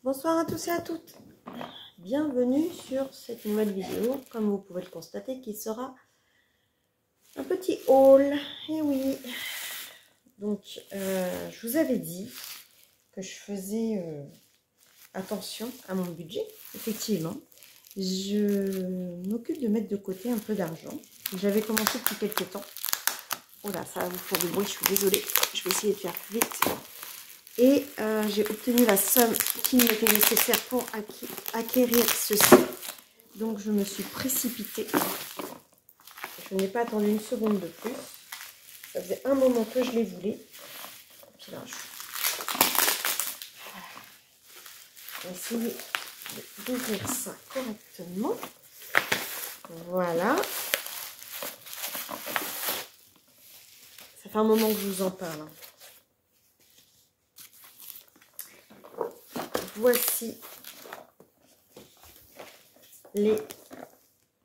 Bonsoir à tous et à toutes. Bienvenue sur cette nouvelle vidéo, comme vous pouvez le constater, qui sera un petit haul. Et oui, donc je vous avais dit que je faisais attention à mon budget. Effectivement, je m'occupe de mettre de côté un peu d'argent. J'avais commencé depuis quelques temps. Oh là, ça va vous faire du bruit, je suis désolée. Je vais essayer de faire plus vite. Et j'ai obtenu la somme qui m'était nécessaire pour acquérir ceci. Donc je me suis précipitée. Je n'ai pas attendu une seconde de plus. Ça faisait un moment que je les voulais. Et puis là, je vais essayer d'ouvrir ça correctement. Voilà. Ça fait un moment que je vous en parle. Voici les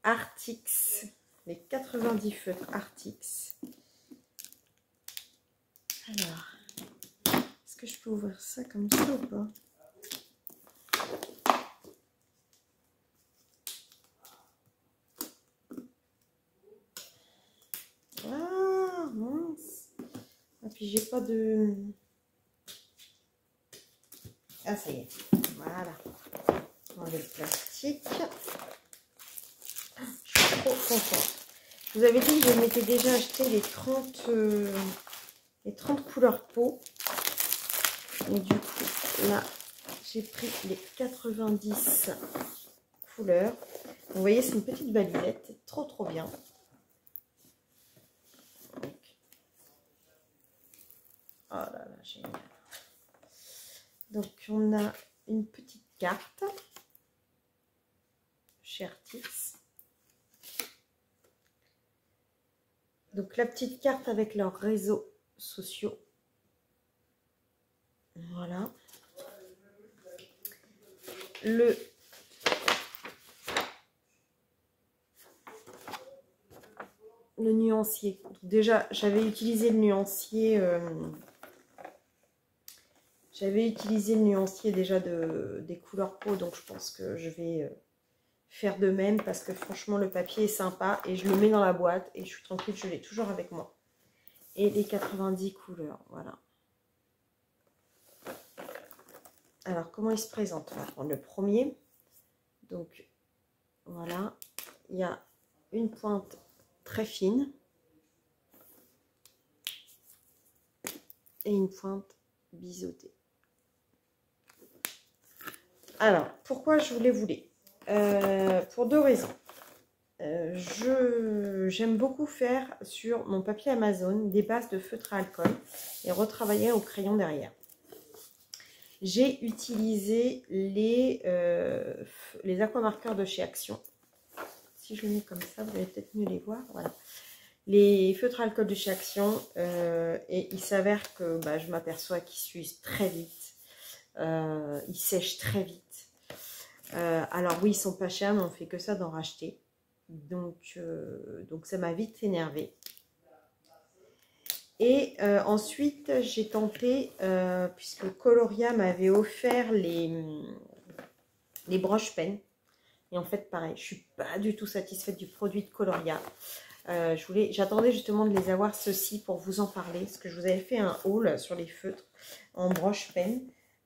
Artix, les 90 feutres Artix. Alors, est-ce que je peux ouvrir ça comme ça ou pas? Ah, mince. Et puis j'ai pas de... Ah, ça y est. Voilà. Enlever le plastique. Je suis trop contente. Je vous avais dit que je m'étais déjà acheté les 30 couleurs peau. Et du coup, là, j'ai pris les 90 couleurs. Vous voyez, c'est une petite validette. Trop bien. Donc, oh là là, génial. Donc, on a une petite carte chez Artix. Donc, la petite carte avec leurs réseaux sociaux. Voilà. Le nuancier. Donc déjà, j'avais utilisé le nuancier. Déjà des couleurs peau, donc je pense que je vais faire de même parce que franchement le papier est sympa et je le mets dans la boîte et je suis tranquille, je l'ai toujours avec moi. Et les 90 couleurs, voilà. Alors comment il se présente? On va prendre le premier. Donc voilà, il y a une pointe très fine et une pointe biseautée. Alors, pourquoi je les voulais? Pour deux raisons. J'aime beaucoup faire sur mon papier Amazon des bases de feutre à alcool et retravailler au crayon derrière. J'ai utilisé les aquamarqueurs de chez Action. Si je les mets comme ça, vous allez peut-être mieux les voir. Voilà. Les feutres à alcool de chez Action. Et il s'avère que je m'aperçois qu'ils s'usent très vite. Ils sèchent très vite. Alors oui, ils sont pas chers, mais on fait que ça d'en racheter. Donc ça m'a vite énervée. Et ensuite, j'ai tenté, puisque Coloria m'avait offert les broches-pennes. Et en fait, pareil, je ne suis pas du tout satisfaite du produit de Coloria. J'attendais justement de les avoir ceux-ci pour vous en parler. Parce que je vous avais fait un haul sur les feutres en broche-pennes.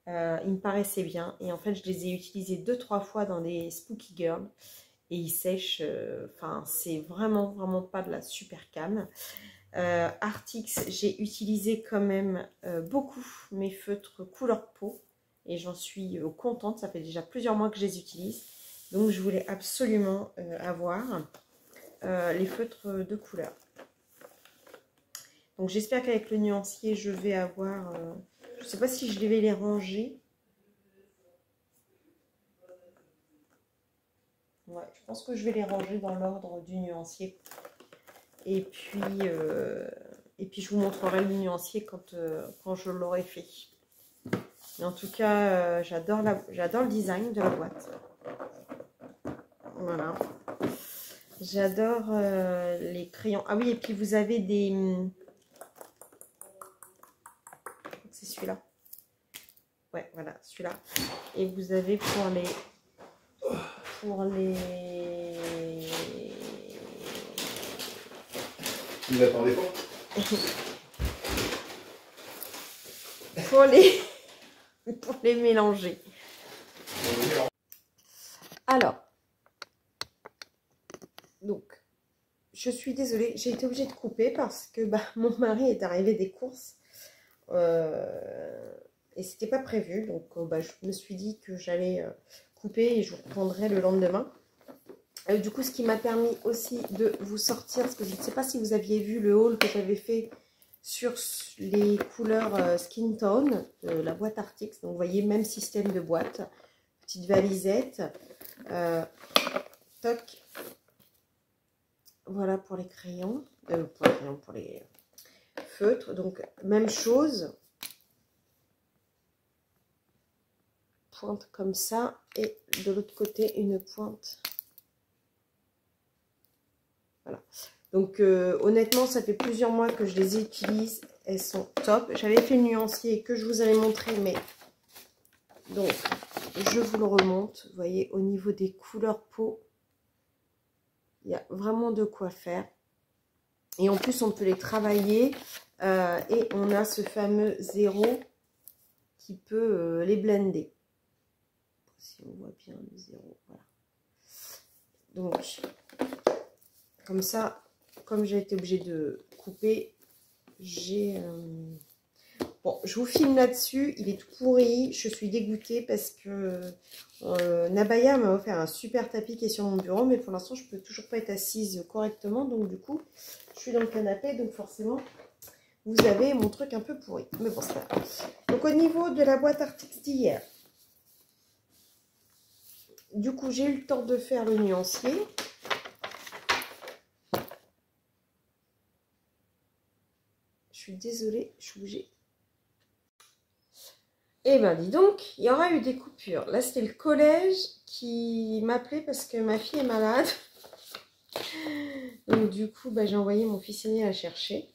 Ils me paraissaient bien. Et en fait, je les ai utilisés 2-3 fois dans des Spooky Girl. Et ils sèchent. Enfin, c'est vraiment pas de la super cam. Artix, j'ai utilisé quand même beaucoup mes feutres couleur peau. Et j'en suis contente. Ça fait déjà plusieurs mois que je les utilise. Donc, je voulais absolument avoir les feutres de couleur. Donc, j'espère qu'avec le nuancier, je vais avoir... je ne sais pas si je vais les ranger. Ouais, je pense que je vais les ranger dans l'ordre du nuancier. Et puis je vous montrerai le nuancier quand je l'aurai fait. Mais en tout cas, j'adore le design de la boîte. Voilà. J'adore les crayons. Ah oui, et puis vous avez des... C'est celui-là. Ouais, voilà, celui-là. Et vous avez pour les... Vous attendez pas? pour les mélanger. Alors, donc, je suis désolée, j'ai été obligée de couper parce que mon mari est arrivé des courses et c'était pas prévu. Donc, je me suis dit que j'allais couper et je vous reprendrai le lendemain. Du coup, ce qui m'a permis aussi de vous sortir, parce que je ne sais pas si vous aviez vu le haul que j'avais fait sur les couleurs Skin Tone, la boîte Artix. Donc, vous voyez, même système de boîte, petite valisette, toc. Voilà pour les crayons, pour les feutres. Donc, même chose. Pointe comme ça. Et de l'autre côté, une pointe. Voilà. Donc, honnêtement, ça fait plusieurs mois que je les utilise. Elles sont top. J'avais fait le nuancier que je vous avais montré, mais... Donc, je vous le remonte. Vous voyez, au niveau des couleurs peau, il y a vraiment de quoi faire. Et en plus, on peut les travailler. Et on a ce fameux zéro qui peut les blender. Si on voit bien le zéro, voilà. Donc, comme ça, comme j'ai été obligée de couper, j'ai... Bon, je vous filme là-dessus. Il est tout pourri. Je suis dégoûtée parce que Nabaya m'a offert un super tapis qui est sur mon bureau. Mais pour l'instant, je ne peux toujours pas être assise correctement. Donc, du coup, je suis dans le canapé. Donc, forcément, vous avez mon truc un peu pourri. Mais bon, c'est pas grave. Donc, au niveau de la boîte Artix d'hier, du coup, j'ai eu le temps de faire le nuancier. Je suis désolée, je suis obligée. Eh ben, dis donc, il y aura eu des coupures. Là, c'était le collège qui m'appelait parce que ma fille est malade. Donc, du coup, j'ai envoyé mon fils aîné la chercher.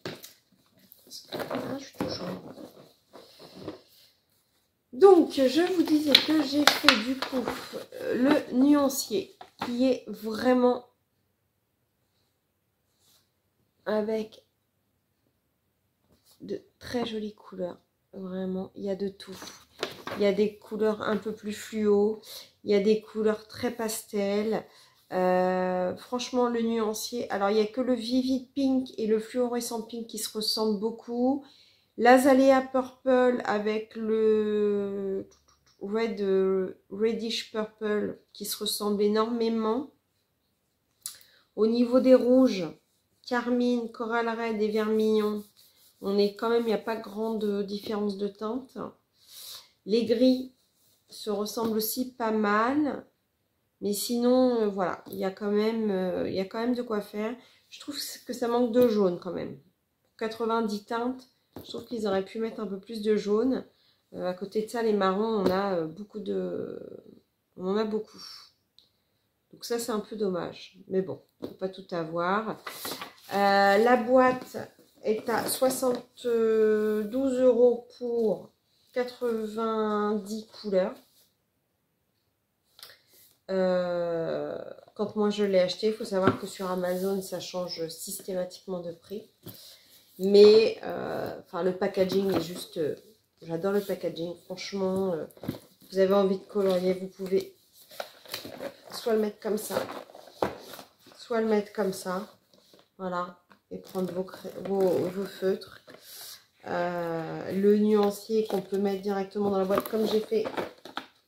Voilà, je suis toujours... Donc, je vous disais que j'ai fait, du coup, le nuancier qui est vraiment avec de très jolies couleurs. Vraiment, il y a de tout. Il y a des couleurs un peu plus fluo. Il y a des couleurs très pastel. Franchement, le nuancier... Alors, il n'y a que le Vivid Pink et le Fluorescent Pink qui se ressemblent beaucoup. L'Azalea Purple avec le Reddish Purple qui se ressemble énormément. Au niveau des rouges, Carmine, Coral Red et Vermillon, on est quand même, il n'y a pas grande différence de teinte. Les gris se ressemblent aussi pas mal. Mais sinon, voilà, il y a quand même de quoi faire. Je trouve que ça manque de jaune quand même. Pour 90 teintes, je trouve qu'ils auraient pu mettre un peu plus de jaune. À côté de ça, les marrons, on a on en a beaucoup. Donc ça, c'est un peu dommage. Mais bon, on ne peut pas tout avoir. La boîte est à 72 € pour 90 couleurs. Quand moi je l'ai acheté, il faut savoir que sur Amazon ça change systématiquement de prix, mais le packaging est juste, j'adore le packaging, franchement. Vous avez envie de colorier, vous pouvez soit le mettre comme ça, soit le mettre comme ça, voilà, et prendre vos feutres. Le nuancier qu'on peut mettre directement dans la boîte comme j'ai fait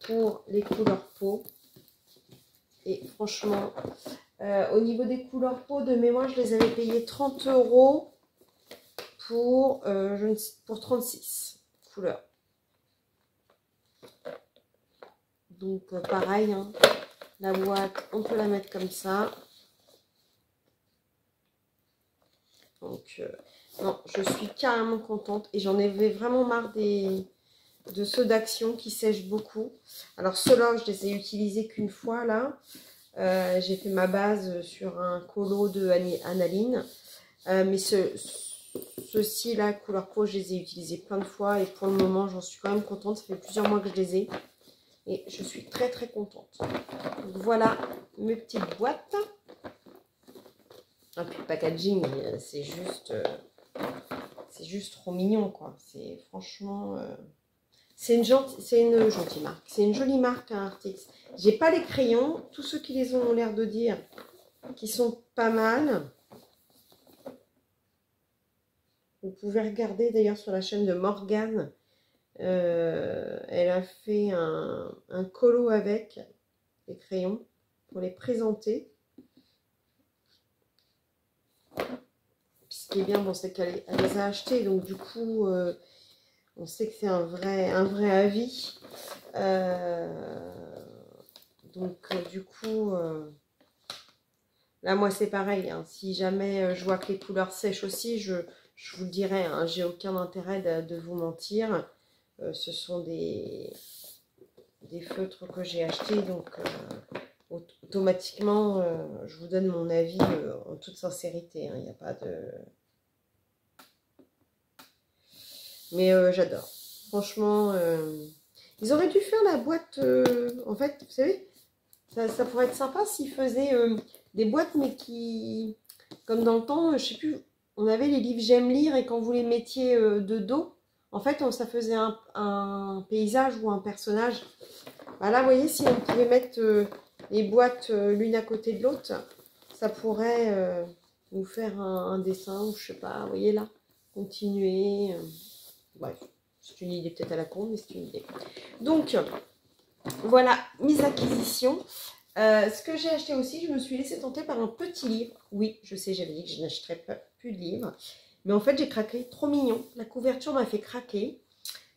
pour les couleurs peau. Et franchement, au niveau des couleurs peau, de mémoire, je les avais payées 30 € pour 36 couleurs. Donc, pareil, hein, la boîte, on peut la mettre comme ça. Donc, non, je suis carrément contente. Et j'en avais vraiment marre de ceux d'Action qui sèchent beaucoup. Alors, ceux-là, je les ai utilisés qu'une fois, là. J'ai fait ma base sur un colo de Analine. Mais Ceux-ci là, couleur peau, je les ai utilisés plein de fois et pour le moment, j'en suis quand même contente. Ça fait plusieurs mois que je les ai et je suis très très contente. Donc, voilà mes petites boîtes. Et puis le packaging, c'est juste trop mignon quoi. C'est franchement, c'est une gentille marque. C'est une jolie marque hein, Artix. J'ai pas les crayons. Tous ceux qui les ont l'air de dire qu'ils sont pas mal. Vous pouvez regarder d'ailleurs sur la chaîne de Morgane. Elle a fait un colo avec les crayons pour les présenter. Ce qui est bien, bon, c'est qu'elle les a achetés, donc du coup, on sait que c'est un vrai avis. Du coup, là, moi, c'est pareil. Hein, si jamais je vois que les couleurs sèchent aussi, je vous le dirai. Hein, j'ai aucun intérêt de vous mentir. Ce sont des feutres que j'ai achetés, donc automatiquement, je vous donne mon avis en toute sincérité. Il n'y a pas de... Mais j'adore. Franchement, ils auraient dû faire la boîte... en fait, vous savez, ça pourrait être sympa s'ils faisaient des boîtes, mais qui... Comme dans le temps, je sais plus, on avait les livres J'aime lire et quand vous les mettiez de dos, en fait, ça faisait un paysage ou un personnage. Bah là, vous voyez, si on pouvait mettre les boîtes l'une à côté de l'autre, ça pourrait nous faire un dessin, ou je sais pas, vous voyez là, continuer. Bref, c'est une idée peut-être à la con, mais c'est une idée. Donc, voilà, mes acquisitions. Ce que j'ai acheté aussi, je me suis laissée tenter par un petit livre. Oui, je sais, j'avais dit que je n'achèterais plus de livres. Mais en fait, j'ai craqué, trop mignon. La couverture m'a fait craquer.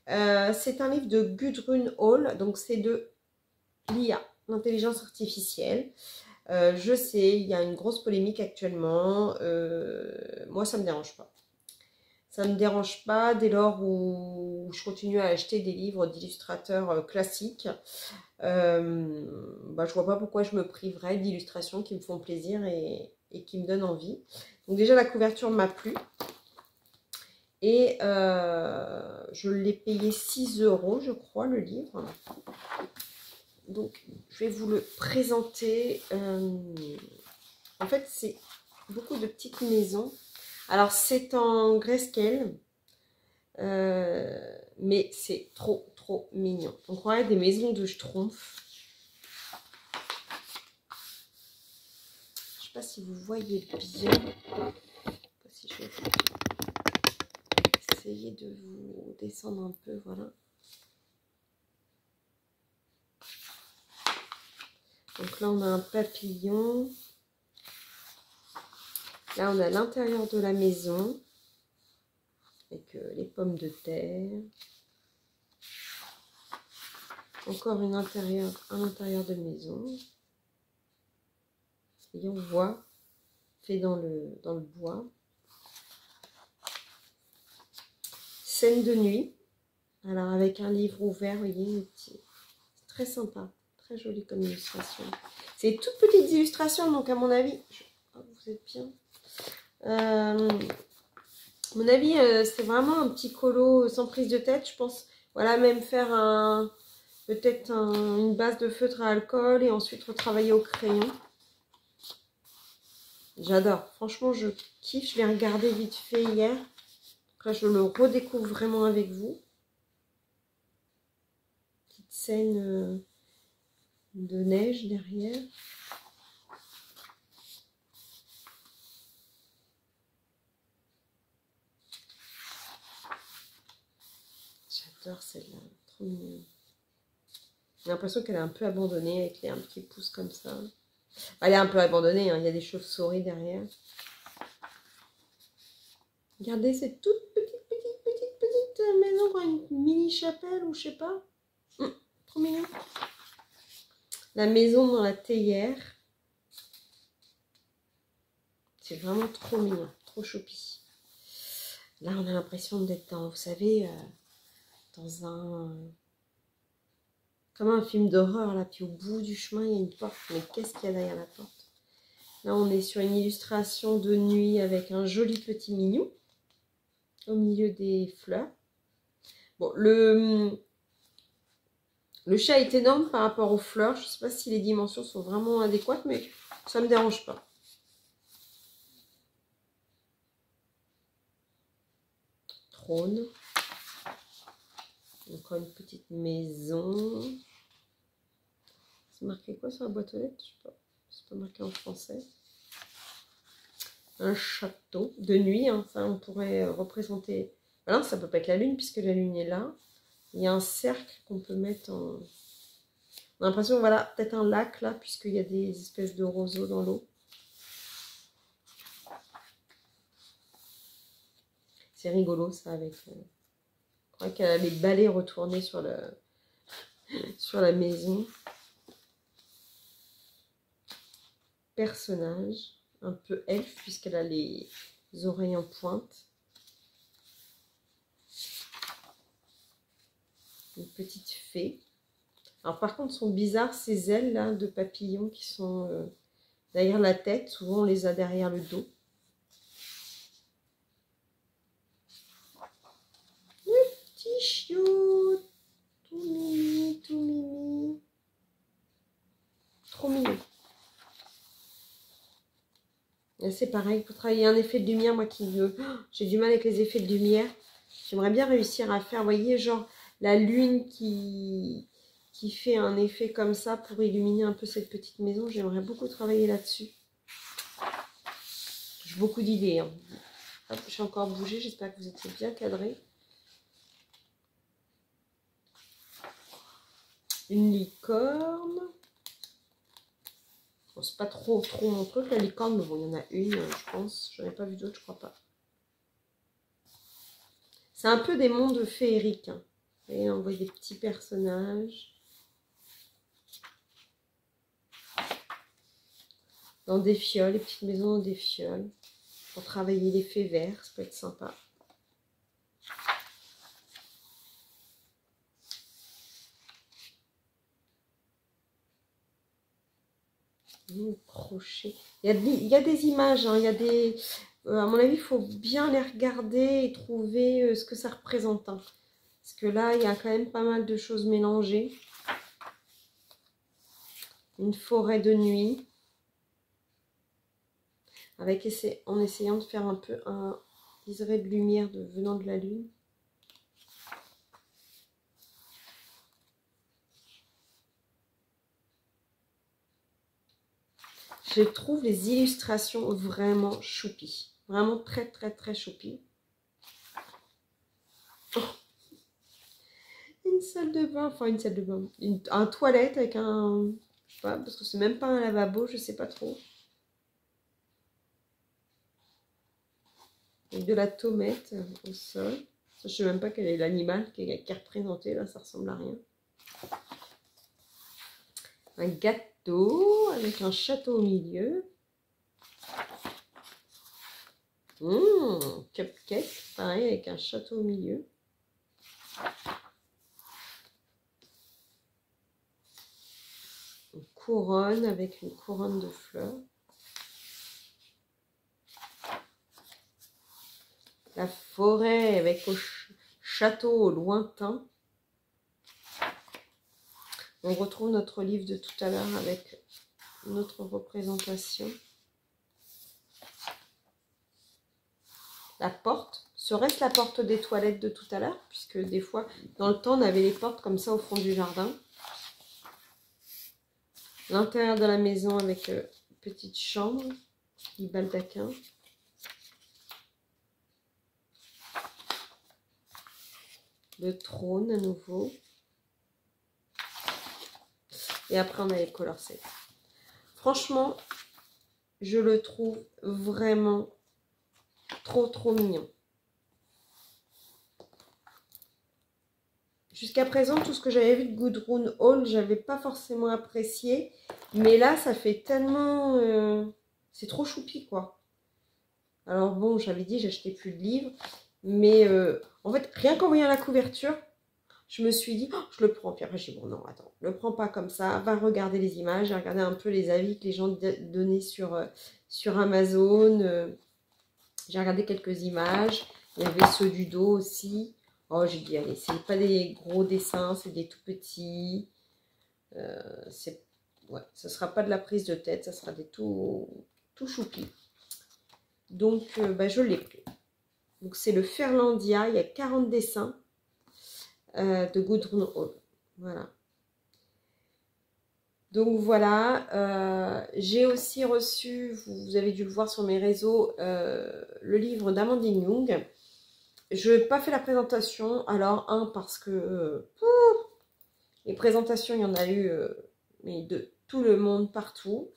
C'est un livre de Gudrun Hall, donc c'est de l'IA, l'intelligence artificielle. Je sais, il y a une grosse polémique actuellement. Moi, ça ne me dérange pas. Ça ne me dérange pas dès lors où je continue à acheter des livres d'illustrateurs classiques. Je vois pas pourquoi je me priverais d'illustrations qui me font plaisir et qui me donnent envie. Donc déjà, la couverture m'a plu. Et je l'ai payé 6 €, je crois, le livre. Donc, je vais vous le présenter. En fait, c'est beaucoup de petites maisons. Alors, c'est en grayscale. Mais c'est trop, trop mignon. On croirait des maisons de Schtroumpf. Je ne sais pas si vous voyez bien. Je ne sais pas si je vais essayer de vous descendre un peu, voilà. Donc là, on a un papillon. Là, on a l'intérieur de la maison. Avec les pommes de terre. Encore un intérieur de maison. Et on voit, fait dans le bois. Scène de nuit. Alors, avec un livre ouvert, vous voyez, c'est très sympa. Très joli comme illustration. C'est des toutes petites illustrations, donc à mon avis... vous êtes bien. À mon avis, c'est vraiment un petit colo sans prise de tête, je pense. Voilà, même faire peut-être une base de feutre à alcool et ensuite retravailler au crayon. J'adore. Franchement, je kiffe. Je l'ai regardé vite fait hier. Après, je le redécouvre vraiment avec vous. Petite scène de neige derrière. J'adore celle-là. Trop mignonne. J'ai l'impression qu'elle est un peu abandonnée avec les herbes qui poussent comme ça. Elle est un peu abandonnée, hein. Il y a des chauves-souris derrière. Regardez cette toute petite maison, une mini chapelle ou je sais pas. Trop mignon. La maison dans la théière. C'est vraiment trop mignon, trop choupi. Là, on a l'impression d'être dans, vous savez, dans comme un film d'horreur, là. Puis au bout du chemin, il y a une porte. Mais qu'est-ce qu'il y a derrière la porte? Là, on est sur une illustration de nuit avec un joli petit mignon. au milieu des fleurs. Bon, le chat est énorme par rapport aux fleurs. Je ne sais pas si les dimensions sont vraiment adéquates, mais ça ne me dérange pas. Trône. Encore une petite maison. C'est marqué quoi sur la boîte aux lettres? Je sais pas. C'est pas marqué en français. Un château de nuit. Hein. Ça, on pourrait représenter... Alors, ça peut pas être la lune puisque la lune est là. Il y a un cercle qu'on peut mettre en... On a l'impression, voilà, peut-être un lac là, puisqu'il y a des espèces de roseaux dans l'eau. C'est rigolo ça avec... je crois qu'elle a les balais retournés sur la maison. Personnage, un peu elfe, puisqu'elle a les oreilles en pointe. Une petite fée. Alors par contre, sont bizarres ces ailes là de papillons qui sont derrière la tête. Souvent, on les a derrière le dos. Le petit chiot, tout mimi, tout mimi. Trop mignon. C'est pareil, pour travailler un effet de lumière, moi j'ai du mal avec les effets de lumière. J'aimerais bien réussir à faire, vous voyez, genre la lune qui fait un effet comme ça pour illuminer un peu cette petite maison. J'aimerais beaucoup travailler là-dessus. J'ai beaucoup d'idées. Hein. Hop, j'ai encore bougé, j'espère que vous étiez bien cadrés. Une licorne. Bon, c'est pas trop mon truc, la licorne, mais bon, il y en a une, je pense. J'en ai pas vu d'autres, je crois pas. C'est un peu des mondes féeriques. Hein. Vous voyez, on voit des petits personnages. Dans des fioles, les petites maisons dans des fioles. Pour travailler l'effet vert, ça peut être sympa. Crochet. Il y a des images, hein, il y a des... à mon avis, il faut bien les regarder et trouver ce que ça représente. Hein. Parce que là, il y a quand même pas mal de choses mélangées. Une forêt de nuit. Avec en essayant de faire un peu un liseré de lumière venant de la lune. Je trouve les illustrations vraiment choupi. Vraiment très, très, très choupi. Oh. Une salle de bain, enfin une salle de bain. Un toilette avec un... Je sais pas, parce que c'est même pas un lavabo, je sais pas trop. Avec de la tomate au sol. Je sais même pas quel est l'animal qui est représenté, là ça ressemble à rien. Un gâteau avec un château au milieu. Cupcake, pareil, avec un château au milieu. Une couronne avec une couronne de fleurs. La forêt avec au château au lointain. On retrouve notre livre de tout à l'heure avec notre représentation. La porte. Serait-ce la porte des toilettes de tout à l'heure? Puisque des fois, dans le temps, on avait les portes comme ça au fond du jardin. L'intérieur de la maison avec petite chambre, petit baldaquin. Le trône à nouveau. Et après, on a les color sets. Franchement, je le trouve vraiment trop, trop mignon. Jusqu'à présent, tout ce que j'avais vu de Goodrune Hall, j'avais pas forcément apprécié. Mais là, ça fait tellement... c'est trop choupi, quoi. Alors bon, j'avais dit, j'achetais plus de livres. Mais en fait, rien qu'en voyant la couverture, je me suis dit, oh, je le prends. Puis après, j'ai dit, bon, non, attends, ne le prends pas comme ça. Va regarder les images. J'ai regardé un peu les avis que les gens donnaient sur Amazon. J'ai regardé quelques images. Il y avait ceux du dos aussi. Oh, j'ai dit, allez, c'est pas des gros dessins, c'est des tout petits. Ouais, ça sera pas de la prise de tête, ça sera des tout choupis. Donc, je l'ai pris. Donc, c'est le Ferlandia. Il y a 40 dessins de Gudrun Hall. Voilà. Donc voilà, j'ai aussi reçu, vous avez dû le voir sur mes réseaux, le livre d'Amandine Young. Je n'ai pas fait la présentation, alors parce que les présentations, il y en a eu mais de tout le monde, partout.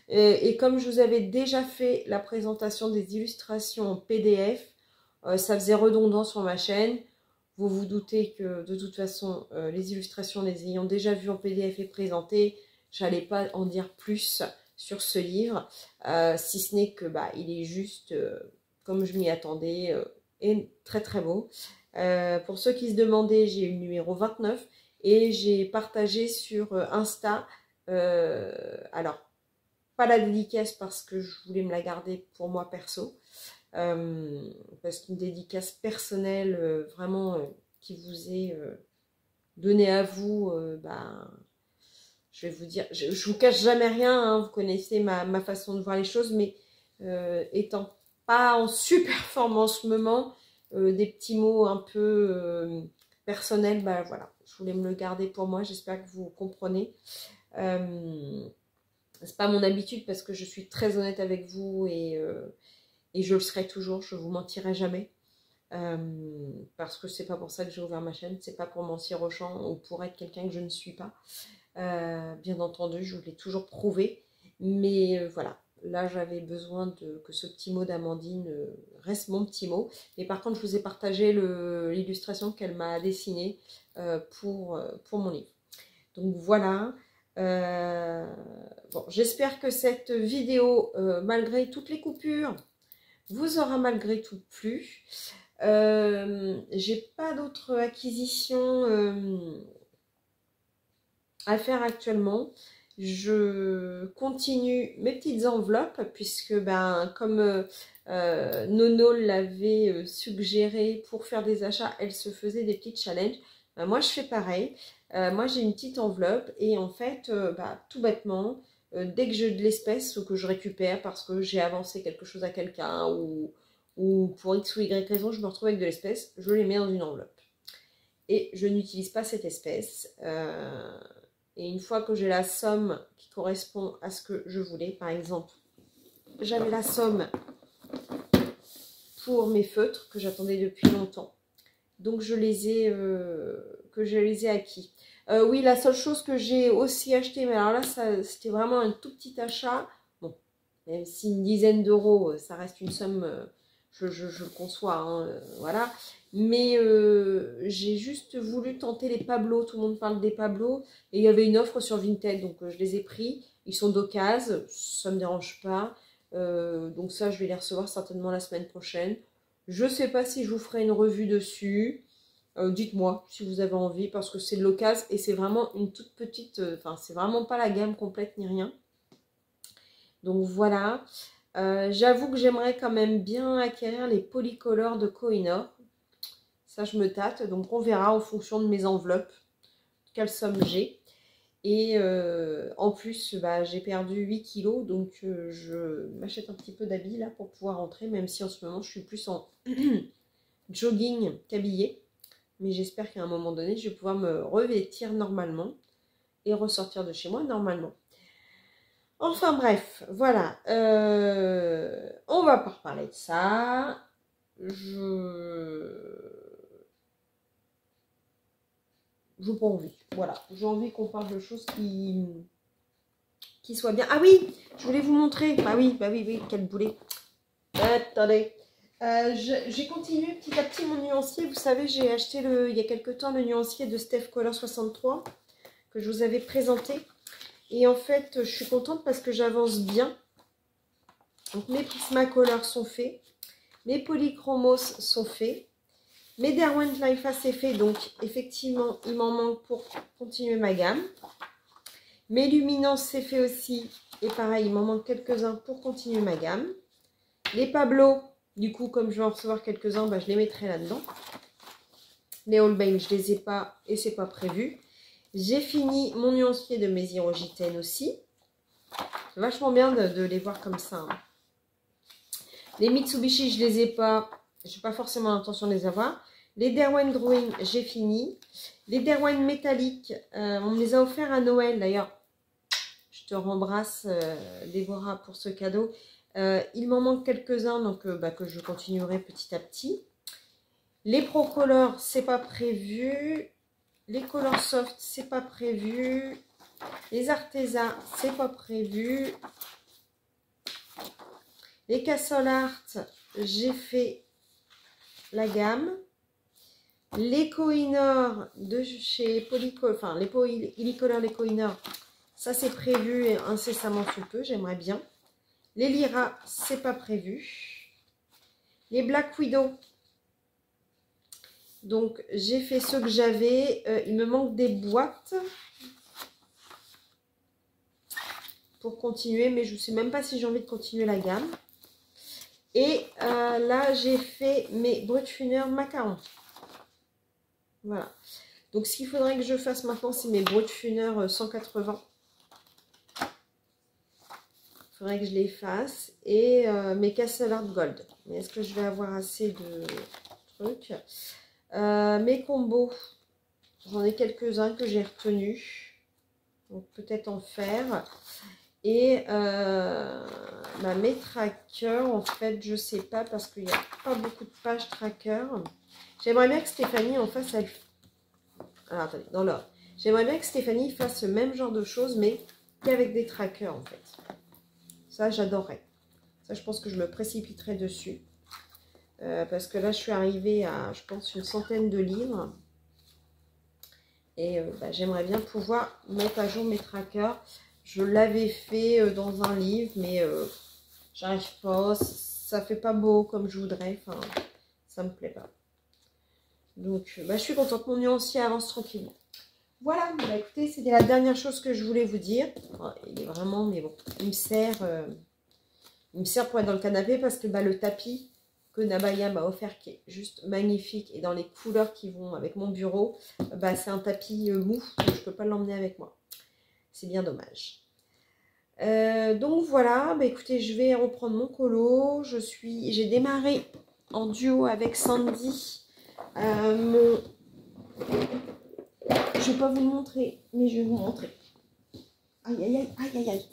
Et comme je vous avais déjà fait la présentation des illustrations en PDF, ça faisait redondant sur ma chaîne. Vous vous doutez que de toute façon, les illustrations, les ayant déjà vues en PDF et présentées, j'allais pas en dire plus sur ce livre, si ce n'est que il est juste comme je m'y attendais et très très beau. Pour ceux qui se demandaient, j'ai eu le numéro 29 et j'ai partagé sur Insta, alors pas la dédicace parce que je voulais me la garder pour moi perso, parce qu'une dédicace personnelle vraiment qui vous est donnée à vous, je vais vous dire, je vous cache jamais rien, hein, vous connaissez ma façon de voir les choses, mais étant pas en super forme en ce moment, des petits mots un peu personnels, voilà, je voulais me le garder pour moi, j'espère que vous comprenez. C'est pas mon habitude parce que je suis très honnête avec vous et je le serai toujours, je vous mentirai jamais. Parce que c'est pas pour ça que j'ai ouvert ma chaîne, c'est pas pour mentir aux gens ou pour être quelqu'un que je ne suis pas. Bien entendu, je vous l'ai toujours prouvé, mais voilà, là j'avais besoin que ce petit mot d'Amandine reste mon petit mot. Et par contre, je vous ai partagé l'illustration qu'elle m'a dessinée pour mon livre. Donc voilà. Bon, j'espère que cette vidéo, malgré toutes les coupures, vous aura malgré tout plu. J'ai pas d'autres acquisitions à faire actuellement. Je continue mes petites enveloppes puisque comme Nono l'avait suggéré, pour faire des achats, elle se faisait des petits challenges. Moi je fais pareil. Moi j'ai une petite enveloppe et en fait tout bêtement, dès que j'ai de l'espèce ou que je récupère parce que j'ai avancé quelque chose à quelqu'un ou pour X ou Y raison je me retrouve avec de l'espèce, je les mets dans une enveloppe. Et je n'utilise pas cette espèce. Et une fois que j'ai la somme qui correspond à ce que je voulais, par exemple, j'avais la somme pour mes feutres que j'attendais depuis longtemps. Donc je les ai acquis. Oui, la seule chose que j'ai aussi acheté, mais alors là, c'était vraiment un tout petit achat. Bon, même si une dizaine d'euros, ça reste une somme, je le conçois, hein, voilà. Mais j'ai juste voulu tenter les Pablo. Tout le monde parle des Pablo. Et il y avait une offre sur Vinted, donc je les ai pris. Ils sont d'occasion, ça ne me dérange pas. Donc ça, je vais les recevoir certainement la semaine prochaine. Je ne sais pas si je vous ferai une revue dessus. Dites-moi si vous avez envie, parce que c'est de l'occasion et c'est vraiment une toute petite... Enfin, c'est vraiment pas la gamme complète ni rien. Donc voilà. J'avoue que j'aimerais quand même bien acquérir les polycolores de Kohinoor. Ça, je me tâte. Donc, on verra en fonction de mes enveloppes quelle somme j'ai. Et en plus, j'ai perdu 8 kilos. Donc, je m'achète un petit peu d'habits là pour pouvoir rentrer. Même si en ce moment, je suis plus en jogging qu'habillée. Mais j'espère qu'à un moment donné, je vais pouvoir me revêtir normalement et ressortir de chez moi normalement. Enfin bref, voilà. On va pas reparler de ça. J'ai pas envie. Voilà. J'ai envie qu'on parle de choses qui soient bien. Ah oui, je voulais vous montrer. Bah oui, quel boulet. Attendez. J'ai continué petit à petit mon nuancier. Vous savez, j'ai acheté il y a quelques temps le nuancier de Steph Color 63 que je vous avais présenté. Et en fait, je suis contente parce que j'avance bien. Donc mes Prismacolor sont faits. Mes Polychromos sont faits. Mes Derwent Lifa c'est fait. Donc effectivement, il m'en manque pour continuer ma gamme. Mes Luminance c'est fait aussi. Et pareil, il m'en manque quelques-uns pour continuer ma gamme. Les Pablo, Du coup, comme je vais en recevoir quelques-uns, bah, je les mettrai là-dedans. Les Holbein, je les ai pas et c'est pas prévu. J'ai fini mon nuancier de mes Hirogiten aussi. C'est vachement bien de les voir comme ça. Hein. Les Mitsubishi, je les ai pas. Je n'ai pas forcément l'intention de les avoir. Les Derwent Drawing, j'ai fini. Les Derwent métalliques, on me les a offerts à Noël d'ailleurs. Je te rembrasse, Déborah, pour ce cadeau. Il m'en manque quelques-uns, donc que je continuerai petit à petit. Les Pro Color, c'est pas prévu. Les Color Soft, c'est pas prévu. Les Arteza, c'est pas prévu. Les Castle Art, j'ai fait la gamme. Les Kohinoor de chez Polycolor, enfin les Polycolor, les Kohinoor, ça c'est prévu incessamment sous peu, j'aimerais bien. Les Lyra, c'est pas prévu. Les Black Widow, donc j'ai fait ceux que j'avais. Il me manque des boîtes pour continuer, mais je ne sais même pas si j'ai envie de continuer la gamme. Et là, j'ai fait mes Brutfuner macarons. Voilà. Donc, ce qu'il faudrait que je fasse maintenant, c'est mes Brutfuner 180. Il faudrait que je les fasse. Et mes Castle Art Gold. Mais est-ce que je vais avoir assez de trucs? Mes combos, j'en ai quelques-uns que j'ai retenus. Donc, peut-être en faire. Et mes trackers, en fait, je sais pas parce qu'il n'y a pas beaucoup de pages trackers. J'aimerais bien que Stéphanie en fasse. Alors, attendez, dans l'ordre. J'aimerais bien que Stéphanie fasse le même genre de choses, mais qu'avec des trackers, en fait. Ça, j'adorerais. Ça, je pense que je me précipiterai dessus. Parce que là, je suis arrivée à, je pense, une centaine de livres. Et j'aimerais bien pouvoir mettre à jour mes trackers. Je l'avais fait dans un livre, mais j'arrive pas. Ça fait pas beau comme je voudrais. Enfin, ça me plaît pas. Donc, je suis contente. Mon nuancier avance tranquillement. Voilà, écoutez, c'était la dernière chose que je voulais vous dire. Enfin, il est vraiment, mais bon, il me sert pour être dans le canapé parce que le tapis que Nabaya m'a offert, qui est juste magnifique et dans les couleurs qui vont avec mon bureau, c'est un tapis mou, donc je ne peux pas l'emmener avec moi. C'est bien dommage. Donc voilà, écoutez, je vais reprendre mon colo. J'ai démarré en duo avec Sandy. Je vais pas vous le montrer, mais je vais vous montrer. Aïe, aïe, aïe, aïe, aïe, aïe.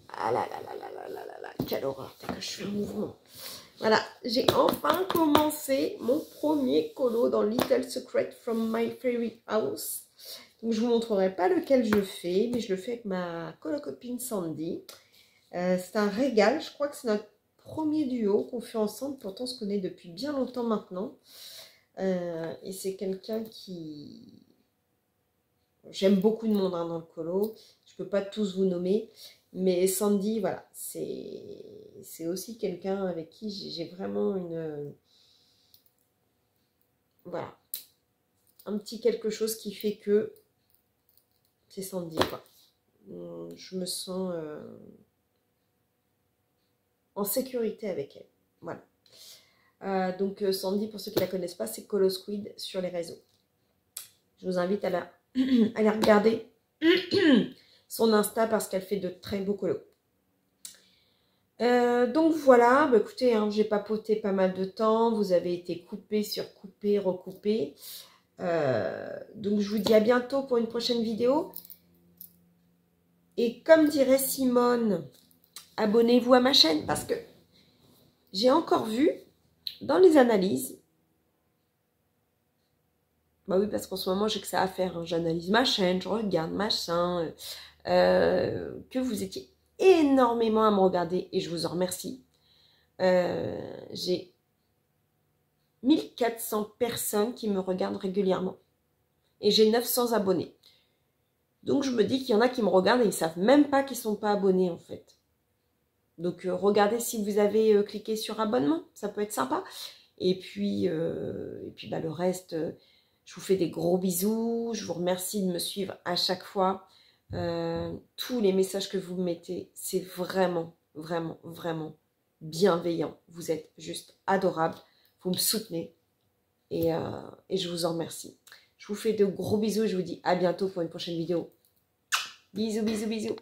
Ah là là là là là là là là, quelle horreur, dès que je fais un mouvement. Voilà, j'ai enfin commencé mon premier colo dans Little Secret from My Fairy House. Donc, je ne vous montrerai pas lequel je fais, mais je le fais avec ma colo-copine Sandy. C'est un régal, je crois que c'est notre premier duo qu'on fait ensemble, pourtant on se connaît depuis bien longtemps maintenant. Et c'est quelqu'un qui... J'aime beaucoup de monde dans le colo, je ne peux pas tous vous nommer, mais Sandy, voilà, c'est aussi quelqu'un avec qui j'ai vraiment une... Voilà, un petit quelque chose qui fait que c'est Sandy, quoi. Je me sens en sécurité avec elle, voilà. Donc Sandy, pour ceux qui ne la connaissent pas, c'est Colo Squid sur les réseaux. Je vous invite à aller regarder son Insta parce qu'elle fait de très beaux colos. Donc voilà, écoutez, j'ai papoté pas mal de temps. Vous avez été coupé, surcoupé, recoupé. Donc je vous dis à bientôt pour une prochaine vidéo. Et comme dirait Simone, abonnez-vous à ma chaîne parce que j'ai encore vu dans les analyses. Bah oui, parce qu'en ce moment, j'ai que ça à faire. J'analyse ma chaîne, je regarde machin. Que vous étiez énormément à me regarder et je vous en remercie. J'ai 1400 personnes qui me regardent régulièrement et j'ai 900 abonnés. Donc, je me dis qu'il y en a qui me regardent et ils ne savent même pas qu'ils ne sont pas abonnés en fait. Donc, regardez si vous avez cliqué sur abonnement, ça peut être sympa. Et puis le reste, je vous fais des gros bisous. Je vous remercie de me suivre à chaque fois. Tous les messages que vous me mettez, c'est vraiment, vraiment, vraiment bienveillant. Vous êtes juste adorable. Vous me soutenez et je vous en remercie. Je vous fais de gros bisous et je vous dis à bientôt pour une prochaine vidéo. Bisous, bisous, bisous.